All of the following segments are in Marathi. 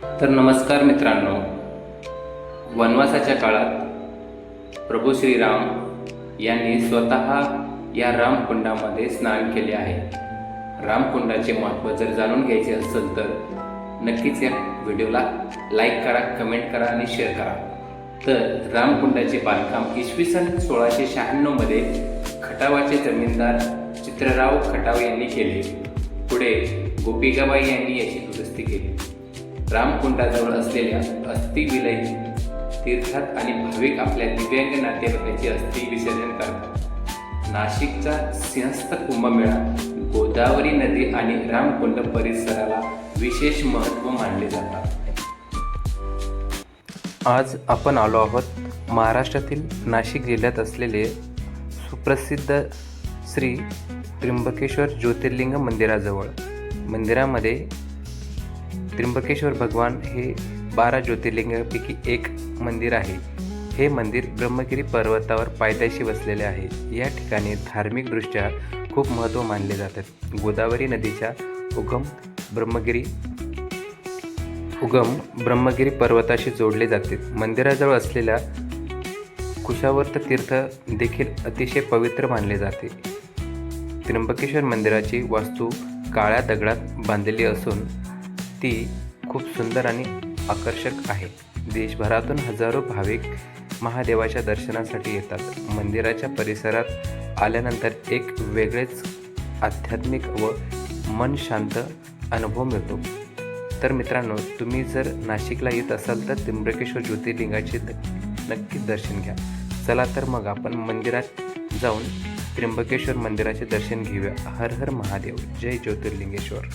तर नमस्कार मित्रांनो, वनवासाच्या काळात प्रभू श्रीराम यांनी स्वतः या रामकुंडामध्ये स्नान केले आहे. रामकुंडाचे महत्त्व जर जाणून घ्यायचे असेल तर नक्कीच या व्हिडिओला लाईक करा, कमेंट करा आणि शेअर करा. तर रामकुंडाचे बांधकाम इसवी सन 1696 मध्ये खटावाचे जमीनदार चित्रराव खटाव यांनी केले. पुढे गोपिकाबाई यांनी याची दुरुस्ती केली. रामकुंडाजवळ असलेल्या अस्थिविलय तीर्थात आणि भाविक आपल्या दिव्यांग नातेवाईकांचे अस्थि विसर्जन करतात. नाशिकचा सिंहस्थ कुंभमेळा गोदावरी नदी आणि रामकुंड परिसराला विशेष महत्त्व मानले जातात. आज आपण आलो आहोत महाराष्ट्रातील नाशिक जिल्ह्यात असलेले सुप्रसिद्ध श्री त्र्यंबकेश्वर ज्योतिर्लिंग मंदिराजवळ. मंदिरामध्ये त्र्यंबकेश्वर भगवान हे 12 ज्योतिर्लिंगापैकी एक मंदिर आहे. हे मंदिर ब्रह्मगिरी पर्वतावर पायथ्याशी वसलेले आहे. या ठिकाणी धार्मिकदृष्ट्या खूप महत्त्व मानले जातात. गोदावरी नदीच्या उगम ब्रह्मगिरी पर्वताशी जोडले जाते. मंदिराजवळ असलेल्या कुशावर्त तीर्थ देखील अतिशय पवित्र मानले जाते. त्र्यंबकेश्वर मंदिराची वास्तू काळ्या दगडात बांधलेली असून ती खूप सुंदर आणि आकर्षक आहे. देशभरातून हजारो भाविक महादेवाच्या दर्शनासाठी येतात. मंदिराच्या परिसरात आल्यानंतर एक वेगळेच आध्यात्मिक व मन शांत अनुभव मिळतो. तर मित्रांनो, तुम्ही जर नाशिकला येत असाल तर त्र्यंबकेश्वर ज्योतिर्लिंगाचे नक्कीच दर्शन घ्या. चला तर मग आपण मंदिरात जाऊन त्र्यंबकेश्वर मंदिराचे दर्शन घेऊया. हर हर महादेव, जय ज्योतिर्लिंगेश्वर.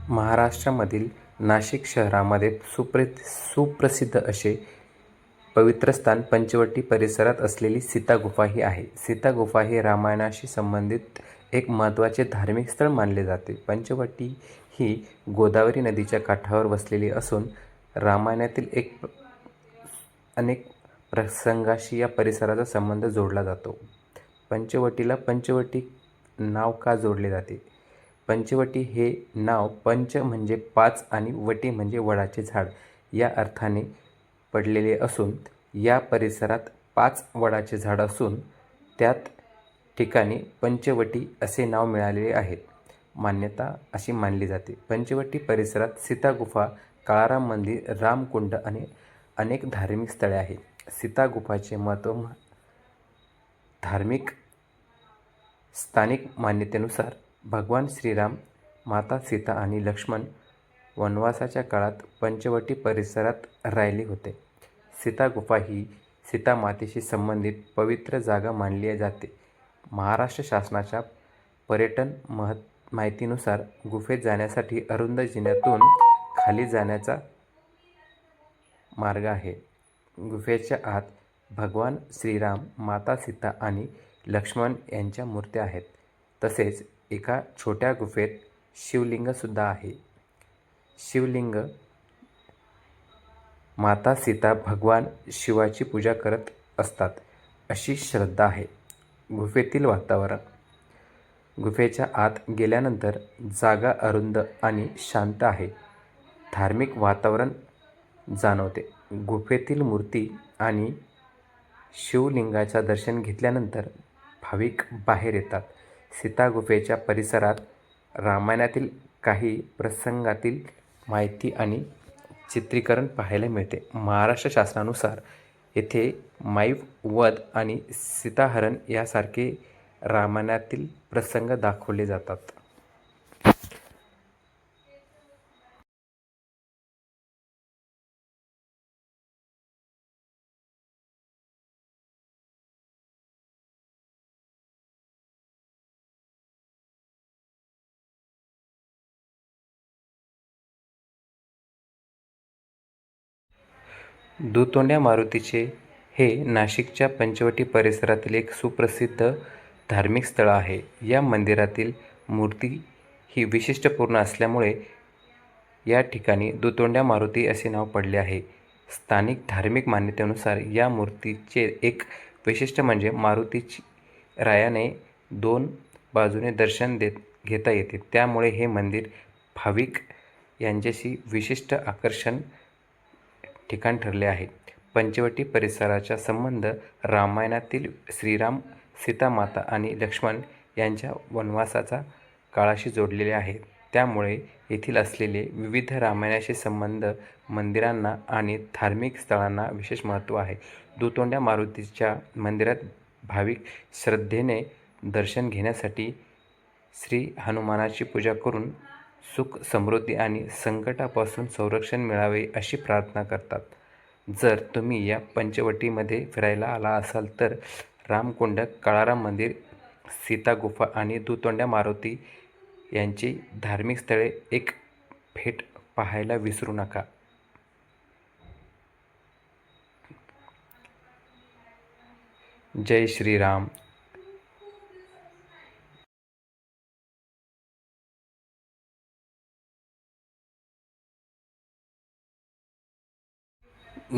महाराष्ट्रामधील नाशिक शहरामध्ये सुप्रसिद्ध असे पवित्र स्थान पंचवटी परिसरात असलेली सीता गुफा ही आहे. सीता गुफा हे रामायणाशी संबंधित एक महत्त्वाचे धार्मिक स्थळ मानले जाते. पंचवटी ही गोदावरी नदीच्या काठावर वसलेली असून रामायणातील अनेक प्रसंगाशी या परिसराचा संबंध जोडला जातो. पंचवटीला पंचवटी नाव का जोडले जाते? पंचवटी हे नाव पंच म्हणजे 5 आणि वटी म्हणजे वडाचे झाड या अर्थाने पडलेले असून या परिसरात 5 वडाचे झाड असून त्यात ठिकाणी पंचवटी असे नाव मिळालेले आहे. मान्यता अशी मानली जाते. पंचवटी परिसरात सीता गुफा, काळाराम मंदिर, रामकुंड आणि अनेक धार्मिक स्थळे आहेत. सीता गुफाचे महत्त्व धार्मिक स्थानिक मान्यतेनुसार भगवान श्रीराम, माता सीता आणि लक्ष्मण वनवासाच्या काळात पंचवटी परिसरात राहिले होते. सीता गुफा ही सीतामातेशी संबंधित पवित्र जागा मानली जाते. महाराष्ट्र शासनाच्या पर्यटन माहितीनुसार गुफेत जाण्यासाठी अरुंद जिन्यातून खाली जाण्याचा मार्ग आहे. गुफेच्या आत भगवान श्रीराम, माता सीता आणि लक्ष्मण यांच्या मूर्त्या आहेत. तसेच एका छोट्या गुफेत शिवलिंगसुद्धा आहे. शिवलिंग माता सीता भगवान शिवाची पूजा करत असतात अशी श्रद्धा आहे. गुफेतील वातावरण. गुफेच्या आत गेल्यानंतर जागा अरुंद आणि शांत आहे. धार्मिक वातावरण जाणवते. गुफेतील मूर्ती आणि शिवलिंगाचं दर्शन घेतल्यानंतर भाविक बाहेर येतात. सीता गुफेच्या परिसरात रामायणातील काही प्रसंगातील माहिती आणि चित्रीकरण पाहायला मिळते. महाराष्ट्र शासनानुसार येथे माईव वध आणि सीताहरण यासारखे रामायणातील प्रसंग दाखवले जातात. दुतोंड्या मारुतीचे हे नाशिकच्या पंचवटी परिसरातील एक सुप्रसिद्ध धार्मिक स्थळ आहे. या मंदिरातील मूर्ती ही वैशिष्ट्यपूर्ण असल्यामुळे या ठिकाणी दुतोंड्या मारुती असे नाव पडले आहे. स्थानिक धार्मिक मान्यतेनुसार या मूर्तीचे एक वैशिष्ट्य म्हणजे मारुतीची रायाने 2 बाजूने दर्शन घेता येते. त्यामुळे हे मंदिर भाविक यांच्याशी विशिष्ट आकर्षण ठिकाण ठरले आहे. पंचवटी परिसराचा संबंध रामायणातील श्रीराम, सीतामाता आणि लक्ष्मण यांच्या वनवासाचा काळाशी जोडलेले आहे. त्यामुळे येथील असलेले विविध रामायणाशी संबंध मंदिरांना आणि धार्मिक स्थळांना विशेष महत्त्व आहे. दुतोंड्या मारुतीच्या मंदिरात भाविक श्रद्धेने दर्शन घेण्यासाठी श्री हनुमानाची पूजा करून सुख, समृद्धी आणि संकटापासून संरक्षण मिळावे अशी प्रार्थना करतात. जर तुम्ही या पंचवटीमध्ये फिरायला आला असाल तर रामकुंड, काळाराम मंदिर, सीता गुफा आणि दुतोंड्या मारुती यांची धार्मिक स्थळे एक भेट पाहायला विसरू नका. जय श्रीराम.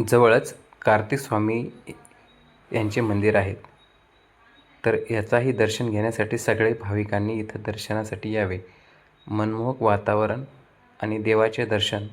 जवळच कार्तिक स्वामी यांचे मंदिर आहे. तर याचाही दर्शन घेण्यासाठी सगळे भाविकांनी इथं दर्शनासाठी यावे. मनमोहक वातावरण आणि देवाचे दर्शन.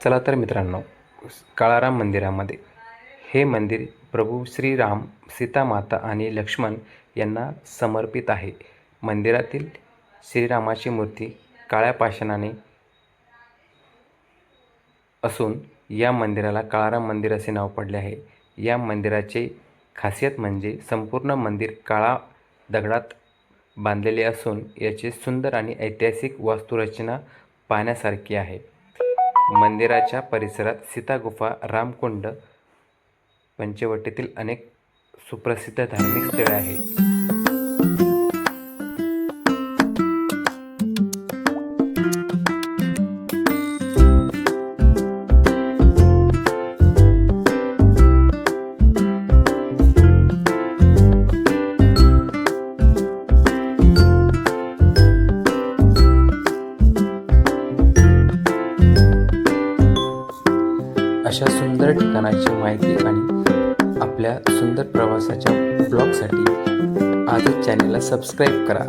चला तर मित्रांनो, काळाराम मंदिरामध्ये हे मंदिर प्रभू श्रीराम, सीतामाता आणि लक्ष्मण यांना समर्पित आहे. मंदिरातील श्रीरामाची मूर्ती काळ्या पाषाणाने असून या मंदिराला काळाराम मंदिर असे नाव पडले आहे. या मंदिराचे खासियत म्हणजे संपूर्ण मंदिर काळा दगडात बांधलेले असून याची सुंदर आणि ऐतिहासिक वास्तुरचना पाहण्यासारखी आहे. मंदिराच्या परिसरात सीता गुफा, रामकुंड, पंचवटीतील अनेक सुप्रसिद्ध धार्मिक स्थळे आहेत. अशा सुंदर ठिकाणाची माहिती आणि आपल्या सुंदर प्रवासाच्या ब्लॉगसाठी आजच चॅनलला सबस्क्राईब करा.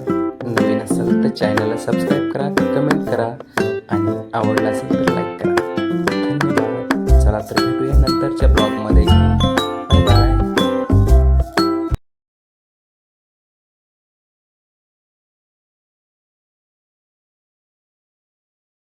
नवीन असेल तर चॅनलला सबस्क्राईब करा, कमेंट करा आणि आवडला असेल तर लाईक करा. धन्यवाद. चला तर भेटूया नंतरच्या ब्लॉगमध्ये.